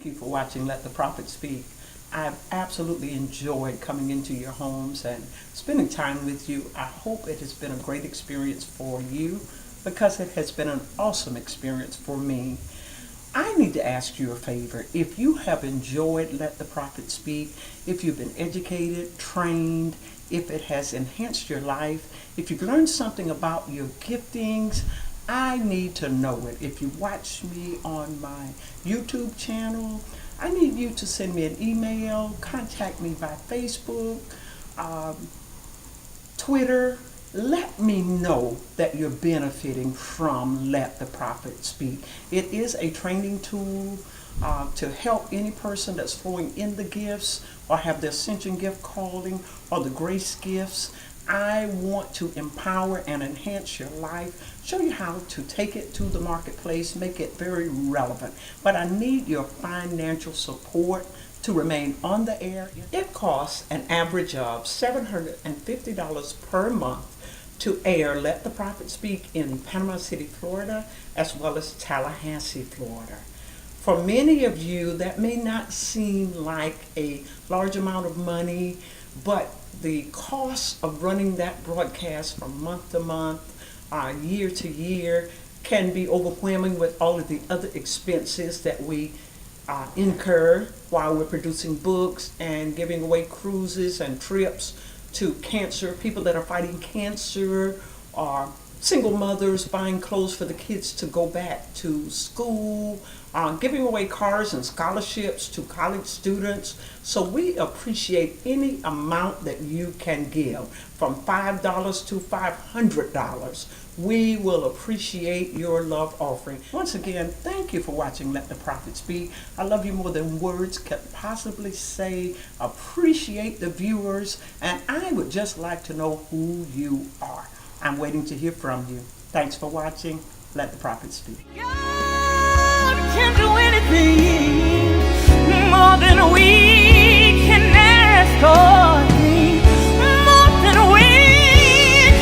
Thank you for watching Let the Prophet Speak. I've absolutely enjoyed coming into your homes and spending time with you. I hope it has been a great experience for you because it has been an awesome experience for me. I need to ask you a favor. If you have enjoyed Let the Prophet Speak, if you've been educated, trained, if it has enhanced your life, if you've learned something about your giftings, I need to know it. If you watch me on my YouTube channel, I need you to send me an email, contact me by Facebook, Twitter. Let me know that you're benefiting from Let the Prophet Speak. It is a training tool to help any person that's flowing in the gifts or have the ascension gift calling or the grace gifts. I want to empower and enhance your life, show you how to take it to the marketplace, make it very relevant. But I need your financial support to remain on the air. It costs an average of $750 per month to air Let the Prophet Speak in Panama City, Florida, as well as Tallahassee, Florida. For many of you, that may not seem like a large amount of money, but the cost of running that broadcast from month to month, year to year, can be overwhelming with all of the other expenses that we incur while we're producing books and giving away cruises and trips to people that are fighting cancer, or single mothers buying clothes for the kids to go back to school, giving away cars and scholarships to college students. So we appreciate any amount that you can give, from $5 to $500. We will appreciate your love offering. Once again, thank you for watching Let the Prophet Speak. I love you more than words can possibly say. Appreciate the viewers, and I would just like to know who you are. I'm waiting to hear from you. Thanks for watching Let the Prophet Speak. God can do anything more than we can ask or think, more than we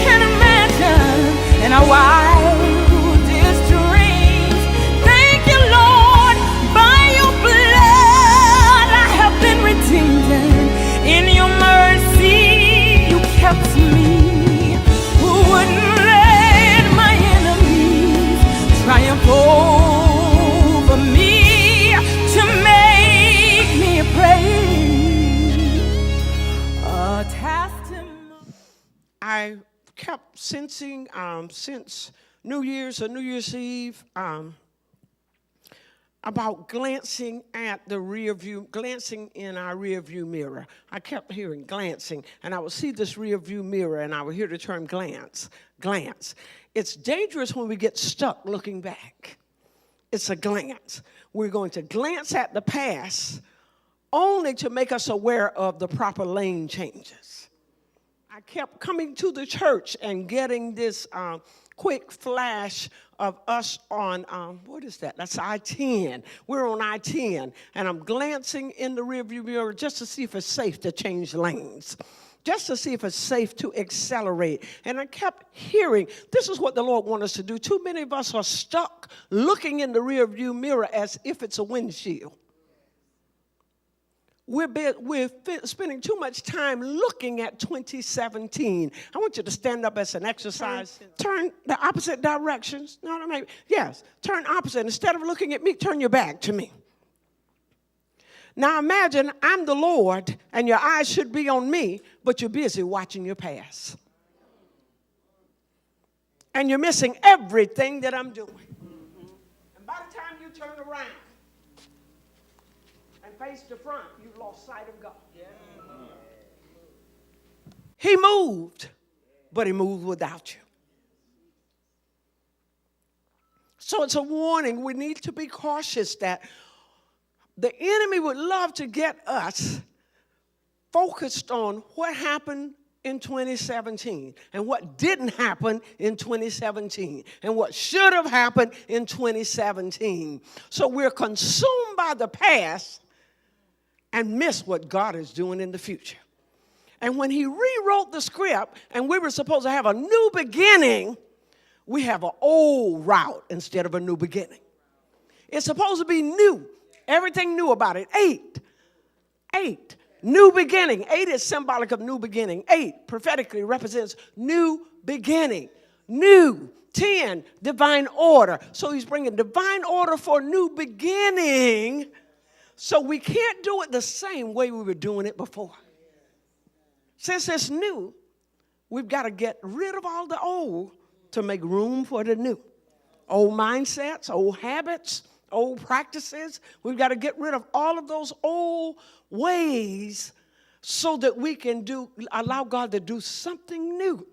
can imagine in our wildest dreams. Thank you, Lord, by your blood I have been redeemed. In your mercy you kept me. Who wouldn't let my enemies triumph over me to make me praise a testimony? I kept sensing since New Year's or New Year's Eve about glancing at the rear view, glancing in our rear view mirror. I kept hearing glancing, and I would see this rear view mirror, and I would hear the term glance. It's dangerous when we get stuck looking back. It's a glance. We're going to glance at the past only to make us aware of the proper lane changes. I kept coming to the church and getting this quick flash of us on, what is that? That's I-10. We're on I-10, and I'm glancing in the rearview mirror just to see if it's safe to change lanes, just to see if it's safe to accelerate. And I kept hearing, this is what the Lord wants us to do. Too many of us are stuck looking in the rearview mirror as if it's a windshield. We're spending too much time looking at 2017. I want you to stand up as an exercise. Turn the opposite directions. No, maybe. Yes, turn opposite. Instead of looking at me, turn your back to me. Now imagine I'm the Lord and your eyes should be on me, but you're busy watching your past. And you're missing everything that I'm doing. And by the time you turn around and face the front, you've lost sight of God. He moved, but he moved without you. So it's a warning. We need to be cautious that the enemy would love to get us focused on what happened in 2017 and what didn't happen in 2017 and what should have happened in 2017. So we're consumed by the past and miss what God is doing in the future. And when he rewrote the script and we were supposed to have a new beginning, we have an old route instead of a new beginning. It's supposed to be new. Everything new about it. 8. 8. New beginning. 8 is symbolic of new beginning. 8 prophetically represents new beginning. New. 10, divine order. So he's bringing divine order for new beginning. So we can't do it the same way we were doing it before. Since it's new, we've got to get rid of all the old to make room for the new. Old mindsets, old habits, old practices. We've got to get rid of all of those old ways so that we can allow God to do something new.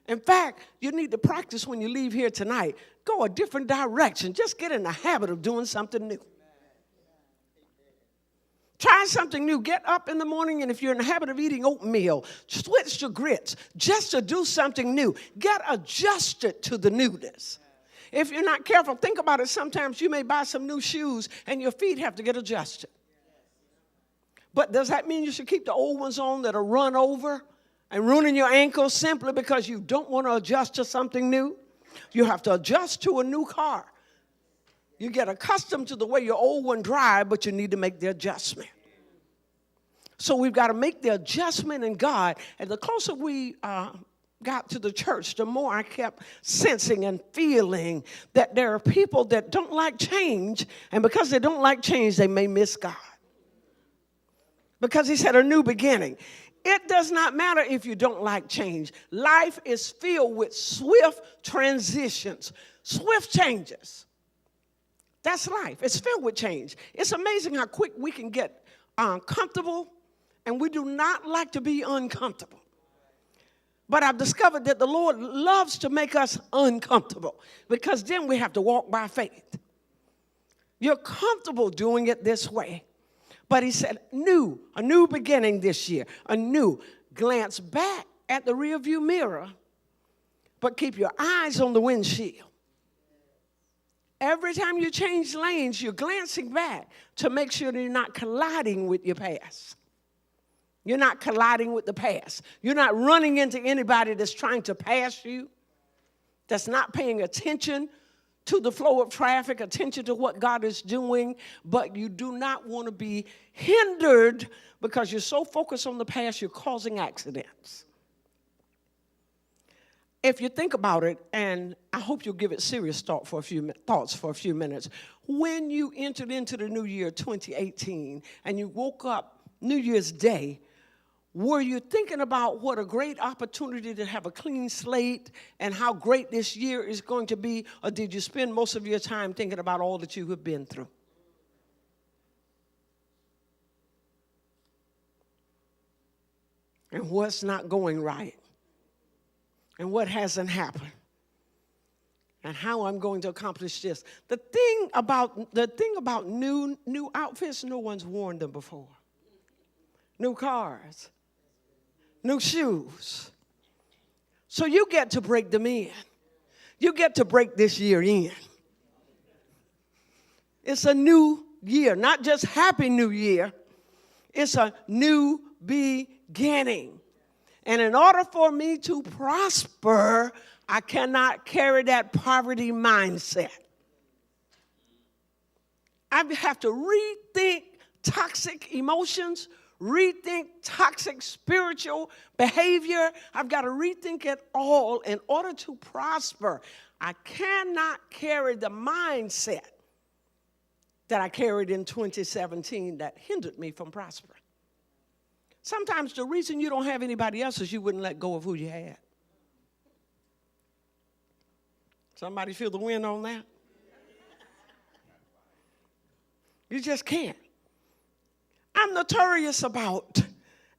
In fact, you need to practice when you leave here tonight. Go a different direction. Just get in the habit of doing something new. Try something new. Get up in the morning, and if you're in the habit of eating oatmeal, switch to grits just to do something new. Get adjusted to the newness. If you're not careful, think about it. Sometimes you may buy some new shoes, and your feet have to get adjusted. But does that mean you should keep the old ones on that are run over and ruining your ankles simply because you don't want to adjust to something new? You have to adjust to a new car. You get accustomed to the way your old one drives, but you need to make the adjustment. So we've got to make the adjustment in God. And the closer we got to the church, the more I kept sensing and feeling that there are people that don't like change. And because they don't like change, they may miss God. Because he said a new beginning. It does not matter if you don't like change. Life is filled with swift transitions, swift changes. That's life. It's filled with change. It's amazing how quick we can get comfortable, and we do not like to be uncomfortable. But I've discovered that the Lord loves to make us uncomfortable because then we have to walk by faith. You're comfortable doing it this way. But he said, a new beginning this year, a new. Glance back at the rearview mirror, but keep your eyes on the windshield. Every time you change lanes, you're glancing back to make sure that you're not colliding with your past. You're not colliding with the past. You're not running into anybody that's trying to pass you, that's not paying attention to the flow of traffic, attention to what God is doing, but you do not want to be hindered because you're so focused on the past, you're causing accidents. If you think about it, and I hope you'll give it serious thoughts for a few minutes, when you entered into the new year 2018 and you woke up New Year's Day, were you thinking about what a great opportunity to have a clean slate and how great this year is going to be, or did you spend most of your time thinking about all that you have been through? And what's not going right? And what hasn't happened? And how I'm going to accomplish this. The thing about new outfits, no one's worn them before. New cars. New shoes. So you get to break them in. You get to break this year in. It's a new year, not just Happy New Year. It's a new beginning. And in order for me to prosper, I cannot carry that poverty mindset. I have to rethink toxic emotions, rethink toxic spiritual behavior. I've got to rethink it all in order to prosper. I cannot carry the mindset that I carried in 2017 that hindered me from prospering. Sometimes the reason you don't have anybody else is you wouldn't let go of who you had. Somebody feel the wind on that? You just can't. I'm notorious about,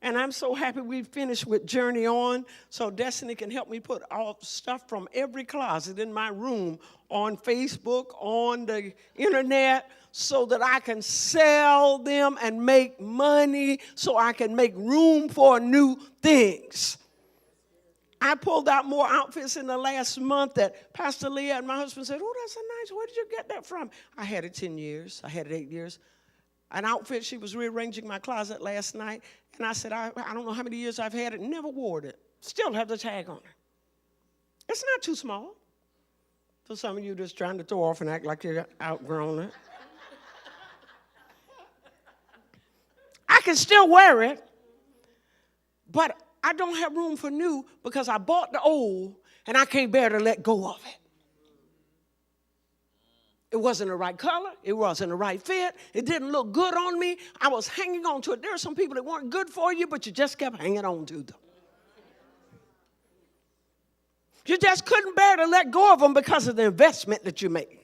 and I'm so happy we finished with Journey On, so Destiny can help me put all stuff from every closet in my room on Facebook, on the internet, so that I can sell them and make money, so I can make room for new things. I pulled out more outfits in the last month that Pastor Leah and my husband said, oh, that's a nice, where did you get that from? I had it 10 years. I had it 8 years. An outfit, she was rearranging my closet last night, and I said, I don't know how many years I've had it, never wore it. Still have the tag on it. It's not too small. For some of you just trying to throw off and act like you're outgrown it. can still wear it, but I don't have room for new because I bought the old and I can't bear to let go of it. It wasn't the right color. It wasn't the right fit. It didn't look good on me. I was hanging on to it. There are some people that weren't good for you, but you just kept hanging on to them. You just couldn't bear to let go of them because of the investment that you made.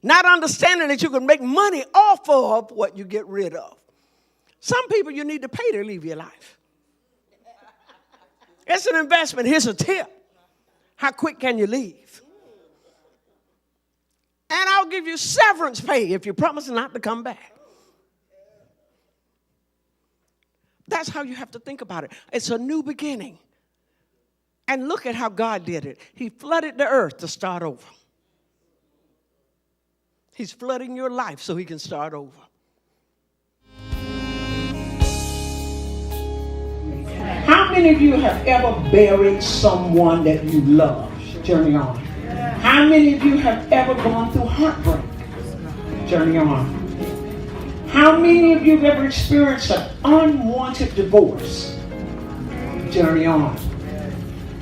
Not understanding that you can make money off of what you get rid of. Some people you need to pay to leave your life. It's an investment. Here's a tip. How quick can you leave? And I'll give you severance pay if you promise not to come back. That's how you have to think about it. It's a new beginning. And look at how God did it. He flooded the earth to start over. He's flooding your life so he can start over. How many of you have ever buried someone that you love? Journey on. How many of you have ever gone through heartbreak? Journey on. How many of you have ever experienced an unwanted divorce? Journey on.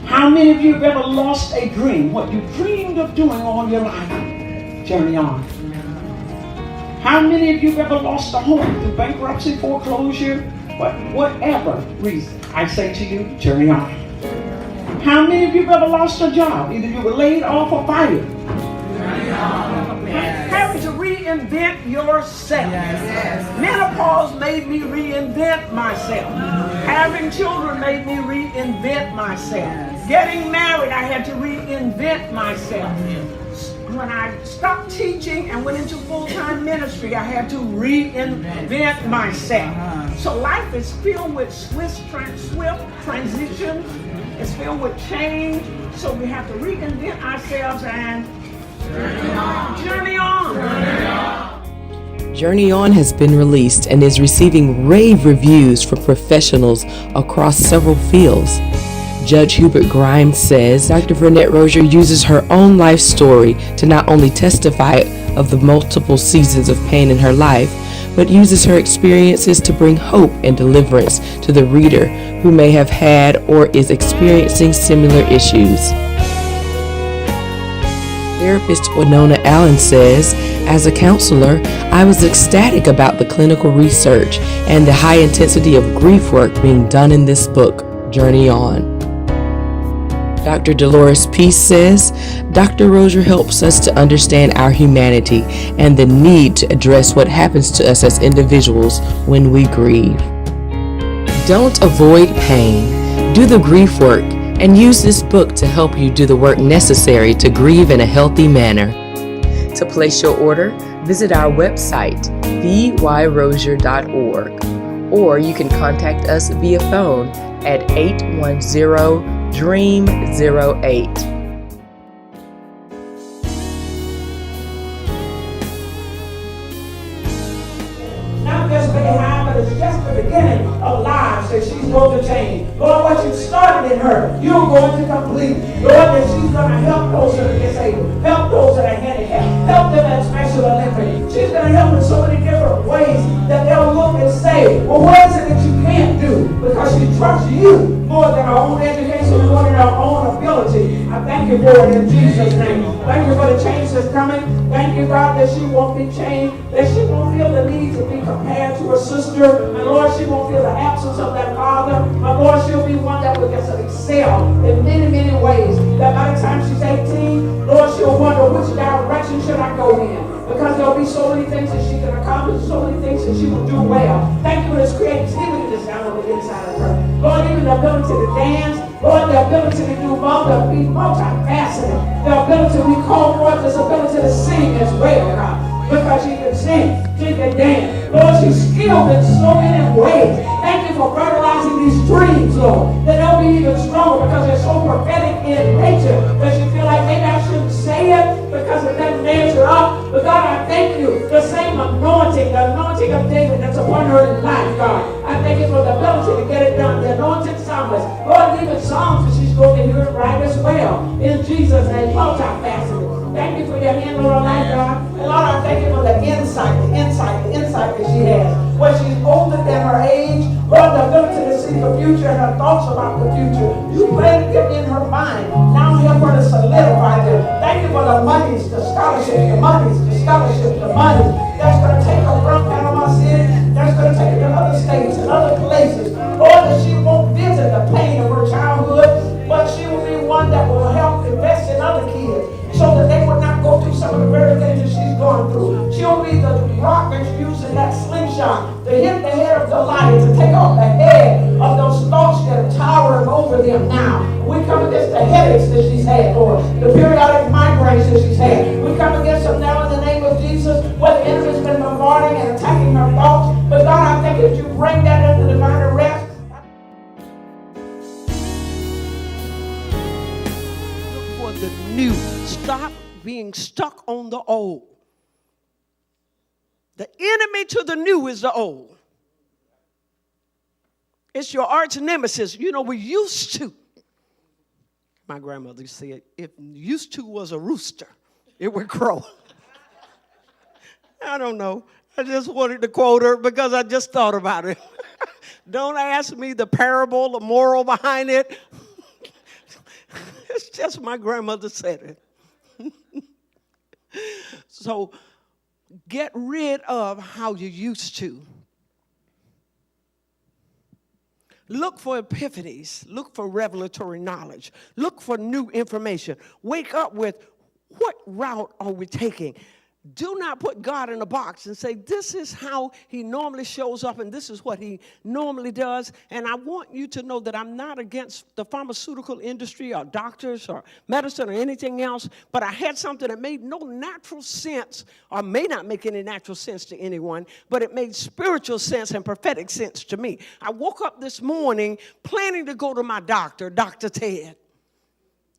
How many of you have ever lost a dream? What you dreamed of doing all your life? Journey on. How many of you have ever lost a home through bankruptcy, foreclosure, whatever reason? I say to you, journey on. How many of you have ever lost a job? Either you were laid off or fired. Having to reinvent yourself. Yes. Menopause made me reinvent myself. Having children made me reinvent myself. Getting married, I had to reinvent myself. When I stopped teaching and went into full-time ministry, I had to reinvent myself. So life is filled with swift transitions. It's filled with change. So we have to reinvent ourselves and journey on. Journey On has been released and is receiving rave reviews from professionals across several fields. Judge Hubert Grimes says Dr. Vernette-Rosier uses her own life story to not only testify of the multiple seasons of pain in her life, but uses her experiences to bring hope and deliverance to the reader who may have had or is experiencing similar issues. Therapist Winona Allen says, as a counselor, I was ecstatic about the clinical research and the high intensity of grief work being done in this book, Journey On. Dr. Dolores Peace says, Dr. Rosier helps us to understand our humanity and the need to address what happens to us as individuals when we grieve. Don't avoid pain. Do the grief work and use this book to help you do the work necessary to grieve in a healthy manner. To place your order, visit our website, vyrosierministries.org, or you can contact us via phone at 810-DREAM08. Not just behind, but it's just the beginning of lives that she's going to change. Lord, what you started in her, you're going to complete. Lord, that she's going to help those that are disabled, help those that are handicapped, help them that special Olympics. She's going to help in so many different ways that they'll look and say, well, what is it that you can't do? Because she trusts you more than her own education, more than her own ability. I thank you for it in Jesus' name. Thank you for the change that's coming. Thank you, God, that she won't be changed, that she won't feel the need to be compared to her sister. And Lord, she won't feel the absence of that father. But Lord, she'll be one that will just excel in many, many ways. That by the time she's 18, Lord, she'll wonder which direction should I go in. Because there'll be so many things that she can accomplish, so many things that she will do well. Thank you for this creativity that's down on the inside of her. Lord, even the ability to dance, Lord, the ability to do be multifaceted, the ability to recall forth this ability to sing as well, God. Because she can sing, she can dance. Lord, she's skilled in so many ways. Thank you for fertilizing these dreams, Lord, that they'll be even stronger because they're so prophetic in nature that you feel like maybe I shouldn't say it because it doesn't measure up. But God, I thank you, the same anointing, the anointing of David that's upon her in life, God. I thank you for the ability to get it done, the anointed psalmist. Lord, even songs that she's going to hear it right as well. In Jesus' name, multifaceted. Thank you for your hand on her life, God. And Lord, I thank you for the insight that she has. Where she's older than her future and her thoughts about the future. You planted them in her mind. Now help her to solidify them. Thank you for the monies, the scholarships, the monies, the scholarships, the monies that's going to take her from Panama City, that's going to take her to other states and other places. Lord, that she won't visit the pain of her childhood, but she will be one that will help invest in other kids so that they would not go through some of the very things that she's going through. She'll be the rock that's using that slingshot to hit the head of Goliath, to take off the head of those thoughts that are towering over them now. We come against the headaches that she's had, Lord, the periodic migraines that she's had. We come against them now in the name of Jesus, where the enemy's been bombarding and attacking her thoughts. But God, I thank you that you bring that into divine arrest. For the new. Stop being stuck on the old. The enemy to the new is the old. It's your arch nemesis. You know, we used to. My grandmother said, if used to was a rooster, it would crow. I don't know. I just wanted to quote her because I just thought about it. Don't ask me the parable, the moral behind it. It's just my grandmother said it. So get rid of how you used to. Look for epiphanies. Look for revelatory knowledge. Look for new information. Wake up with, what route are we taking? Do not put God in a box and say, this is how he normally shows up and this is what he normally does. And I want you to know that I'm not against the pharmaceutical industry or doctors or medicine or anything else, but I had something that made no natural sense, or may not make any natural sense to anyone, but it made spiritual sense and prophetic sense to me. I woke up this morning planning to go to my doctor, Dr. Ted,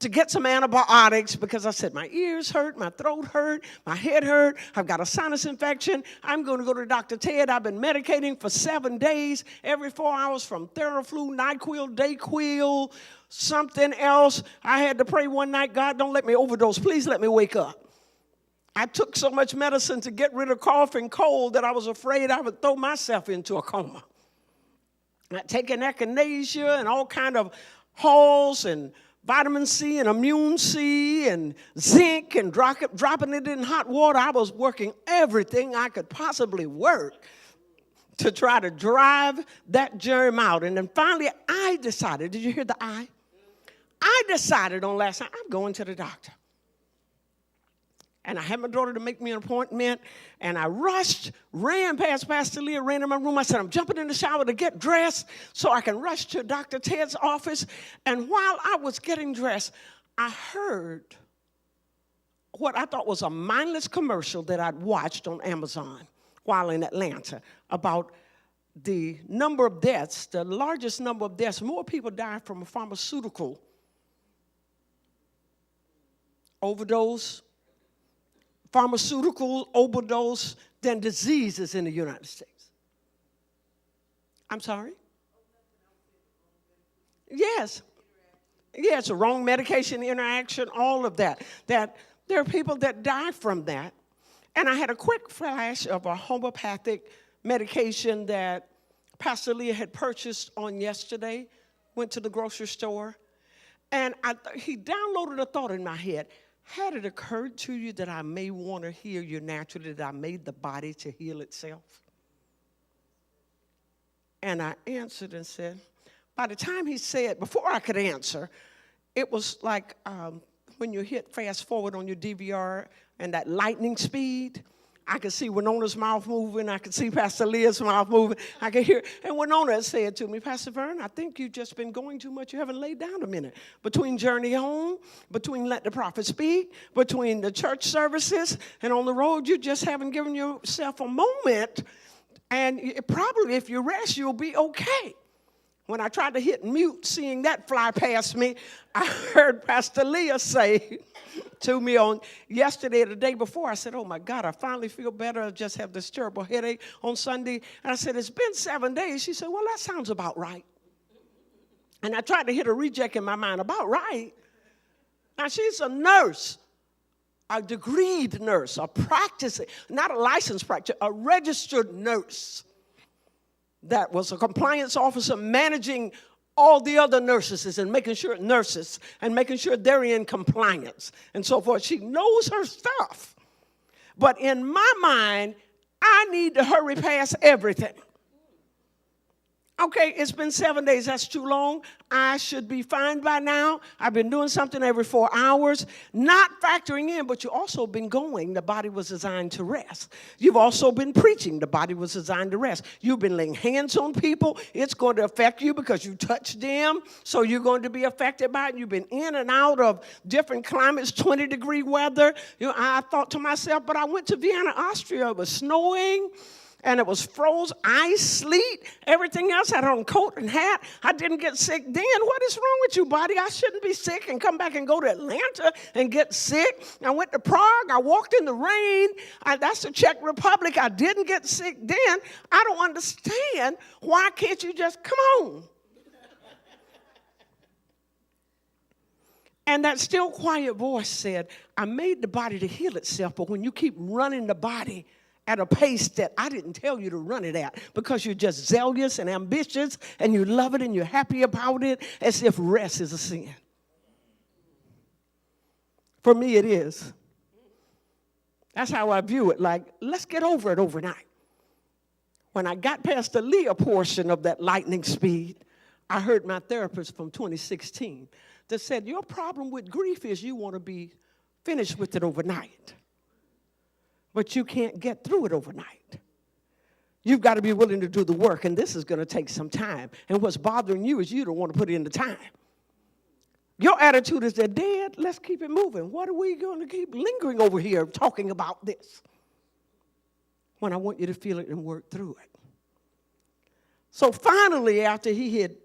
to get some antibiotics because I said my ears hurt, my throat hurt, my head hurt, I've got a sinus infection. I'm going to go to Dr. Ted. I've been medicating for 7 days, every 4 hours from Theraflu, NyQuil, Dayquil, something else. I had to pray one night, God, don't let me overdose. Please let me wake up. I took so much medicine to get rid of cough and cold that I was afraid I would throw myself into a coma. I'd taken echinacea and all kind of halls and vitamin C and immune C and zinc and dropping it in hot water. I was working everything I could possibly work to try to drive that germ out. And then finally I decided, did you hear the I? I decided on last night, I'm going to the doctor. And I had my daughter to make me an appointment, and I rushed, ran past Pastor Leah, ran in my room. I said, I'm jumping in the shower to get dressed so I can rush to Dr. Ted's office. And while I was getting dressed, I heard what I thought was a mindless commercial that I'd watched on Amazon while in Atlanta about the number of deaths, the largest number of deaths. More people die from a pharmaceutical overdose, pharmaceutical overdose than diseases in the United States. I'm sorry? Yes. Yes, a wrong medication interaction, all of that. That there are people that die from that. And I had a quick flash of a homeopathic medication that Pastor Leah had purchased on yesterday, went to the grocery store, and he downloaded a thought in my head. Had it occurred to you that I may want to heal you naturally, that I made the body to heal itself? And I answered and said, by the time he said, before I could answer, it was like when you hit fast forward on your DVR and that lightning speed. I could see Winona's mouth moving. I could see Pastor Leah's mouth moving. I could hear. And Winona said to me, Pastor Vern, I think you've just been going too much. You haven't laid down a minute. Between Journey Home, between Let the Prophet Speak, between the church services, and on the road, you just haven't given yourself a moment. And probably if you rest, you'll be okay. When I tried to hit mute, seeing that fly past me, I heard Pastor Leah say to me on yesterday or the day before, I said, oh my God, I finally feel better. I just have this terrible headache on Sunday. And I said, it's been 7 days. She said, well, that sounds about right. And I tried to hit a reject in my mind, about right. Now, she's a nurse, a degreed nurse, a practicing, not a licensed practitioner, a registered nurse that was a compliance officer managing all the other nurses and making sure they're in compliance and so forth. She knows her stuff. But in my mind, I need to hurry past everything. Okay, it's been 7 days. That's too long. I should be fine by now. I've been doing something every 4 hours, not factoring in, but you've also been going. The body was designed to rest. You've also been preaching. The body was designed to rest. You've been laying hands on people. It's going to affect you because you touched them, so you're going to be affected by it. You've been in and out of different climates, 20-degree weather. I thought to myself, but I went to Vienna, Austria. It was snowing. And it was froze, ice, sleet, everything else. I had on a coat and hat. I didn't get sick then. What is wrong with you, body? I shouldn't be sick and come back and go to Atlanta and get sick. I went to Prague. I walked in the rain. That's the Czech Republic. I didn't get sick then. I don't understand. Why can't you just come on? And that still quiet voice said, I made the body to heal itself, but when you keep running the body at a pace that I didn't tell you to run it at because you're just zealous and ambitious and you love it and you're happy about it as if rest is a sin. For me, it is. That's how I view it. Like, let's get over it overnight. When I got past the Leah portion of that lightning speed, I heard my therapist from 2016 that said, your problem with grief is you want to be finished with it overnight. But you can't get through it overnight. You've got to be willing to do the work, and this is going to take some time. And what's bothering you is you don't want to put in the time. Your attitude is, they're dead, let's keep it moving. What are we going to keep lingering over here talking about this? When I want you to feel it and work through it. So finally, after he had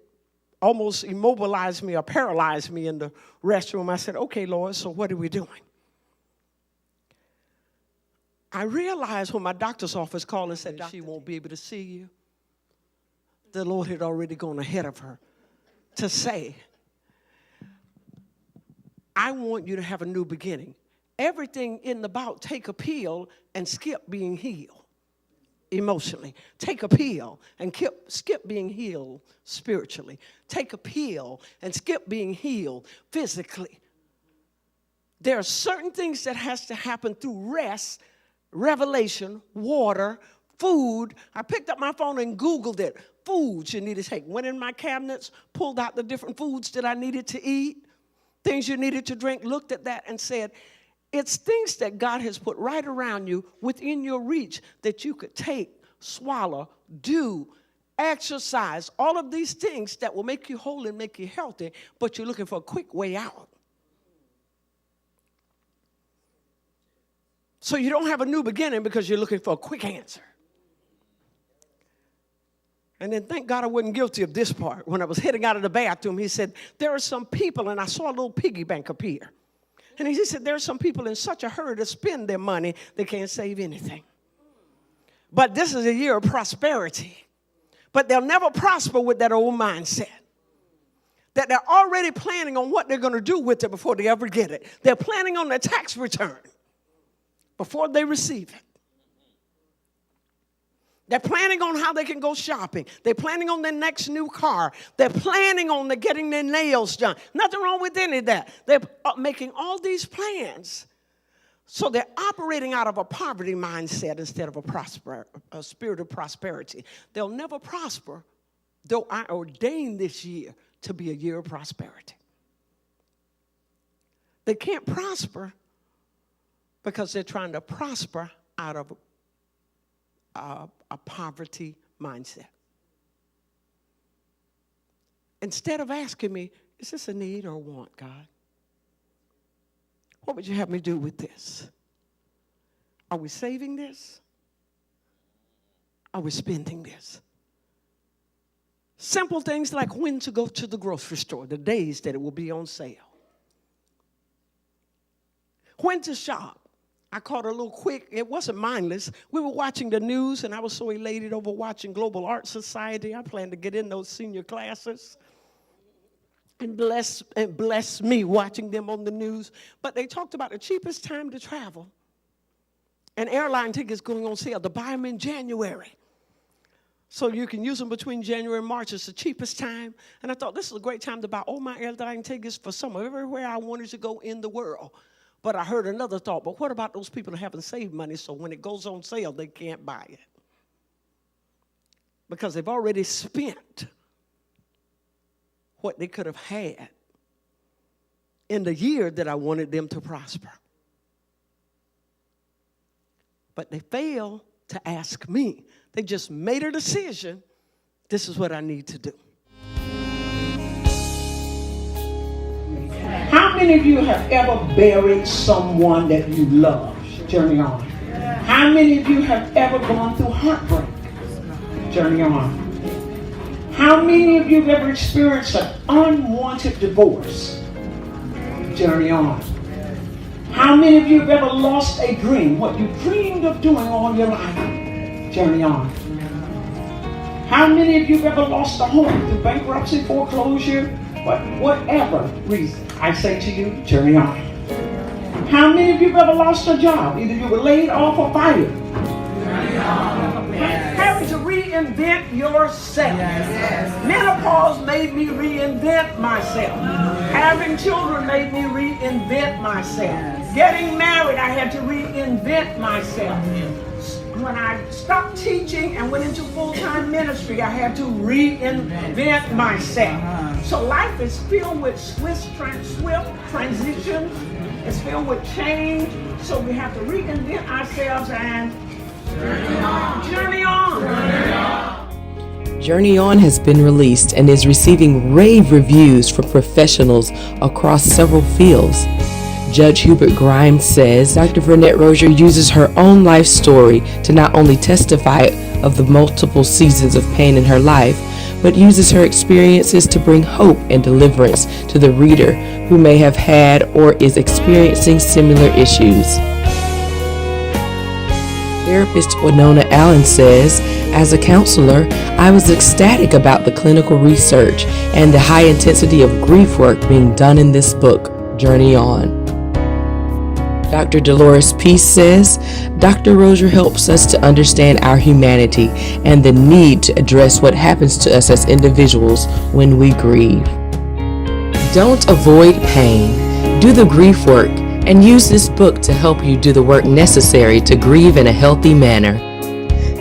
almost immobilized me or paralyzed me in the restroom, I said, okay, Lord, so what are we doing? I realized when my doctor's office called and said, she won't be able to see you, the Lord had already gone ahead of her to say, I want you to have a new beginning. Everything in the bout, take a pill and skip being healed emotionally. Take a pill and skip being healed spiritually. Take a pill and skip being healed physically. There are certain things that has to happen through rest, revelation, water, food. I picked up my phone and Googled it. Foods you need to take. Went in my cabinets, pulled out the different foods that I needed to eat, things you needed to drink, looked at that and said, it's things that God has put right around you within your reach that you could take, swallow, do, exercise, all of these things that will make you whole and make you healthy, but you're looking for a quick way out. So you don't have a new beginning because you're looking for a quick answer. And then thank God I wasn't guilty of this part. When I was heading out of the bathroom, he said, there are some people, and I saw a little piggy bank appear. And he said, there are some people in such a hurry to spend their money, they can't save anything. But this is a year of prosperity. But they'll never prosper with that old mindset. That they're already planning on what they're going to do with it before they ever get it. They're planning on their tax return before they receive it. They're planning on how they can go shopping. They're planning on their next new car. They're planning on getting their nails done. Nothing wrong with any of that. They're making all these plans. So they're operating out of a poverty mindset instead of a spirit of prosperity. They'll never prosper, though I ordained this year to be a year of prosperity. They can't prosper because they're trying to prosper out of a poverty mindset. Instead of asking me, is this a need or a want, God? What would you have me do with this? Are we saving this? Are we spending this? Simple things like when to go to the grocery store, the days that it will be on sale. When to shop. I caught a little quick, it wasn't mindless. We were watching the news, and I was so elated over watching Global Art Society. I plan to get in those senior classes. And bless me watching them on the news. But they talked about the cheapest time to travel. And airline tickets going on sale to buy them in January. So you can use them between January and March. It's the cheapest time. And I thought this is a great time to buy all my air that I can take this for summer, everywhere I wanted to go in the world. But I heard another thought, but what about those people that haven't saved money, so when it goes on sale, they can't buy it? Because they've already spent what they could have had in the year that I wanted them to prosper. But they failed to ask me. They just made a decision. This is what I need to do. How many of you have ever buried someone that you love? Journey on. How many of you have ever gone through heartbreak? Journey on. How many of you have ever experienced an unwanted divorce? Journey on. How many of you have ever lost a dream? What you dreamed of doing all your life? Journey on. How many of you have ever lost a home through bankruptcy, foreclosure, whatever reason? I say to you, journey on. How many of you have ever lost a job? Either you were laid off or fired. Journey on. Having to reinvent yourself. Yes. Menopause made me reinvent myself. Having children made me reinvent myself. Getting married, I had to reinvent myself. When I stopped teaching and went into full-time ministry, I had to reinvent myself. So life is filled with swift transitions. It's filled with change. So we have to reinvent ourselves and journey on. Journey on. Journey On has been released and is receiving rave reviews from professionals across several fields. Judge Hubert Grimes says Dr. Vernette-Rosier uses her own life story to not only testify of the multiple seasons of pain in her life, but uses her experiences to bring hope and deliverance to the reader who may have had or is experiencing similar issues. Therapist Winona Allen says, as a counselor, I was ecstatic about the clinical research and the high intensity of grief work being done in this book, Journey On. Dr. Dolores Peace says, Dr. Rosier helps us to understand our humanity and the need to address what happens to us as individuals when we grieve. Don't avoid pain. Do the grief work and use this book to help you do the work necessary to grieve in a healthy manner.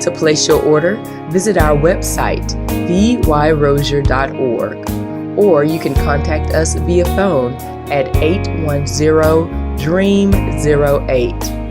To place your order, visit our website, vyrosierministries.org, or you can contact us via phone at 810-DREAM08.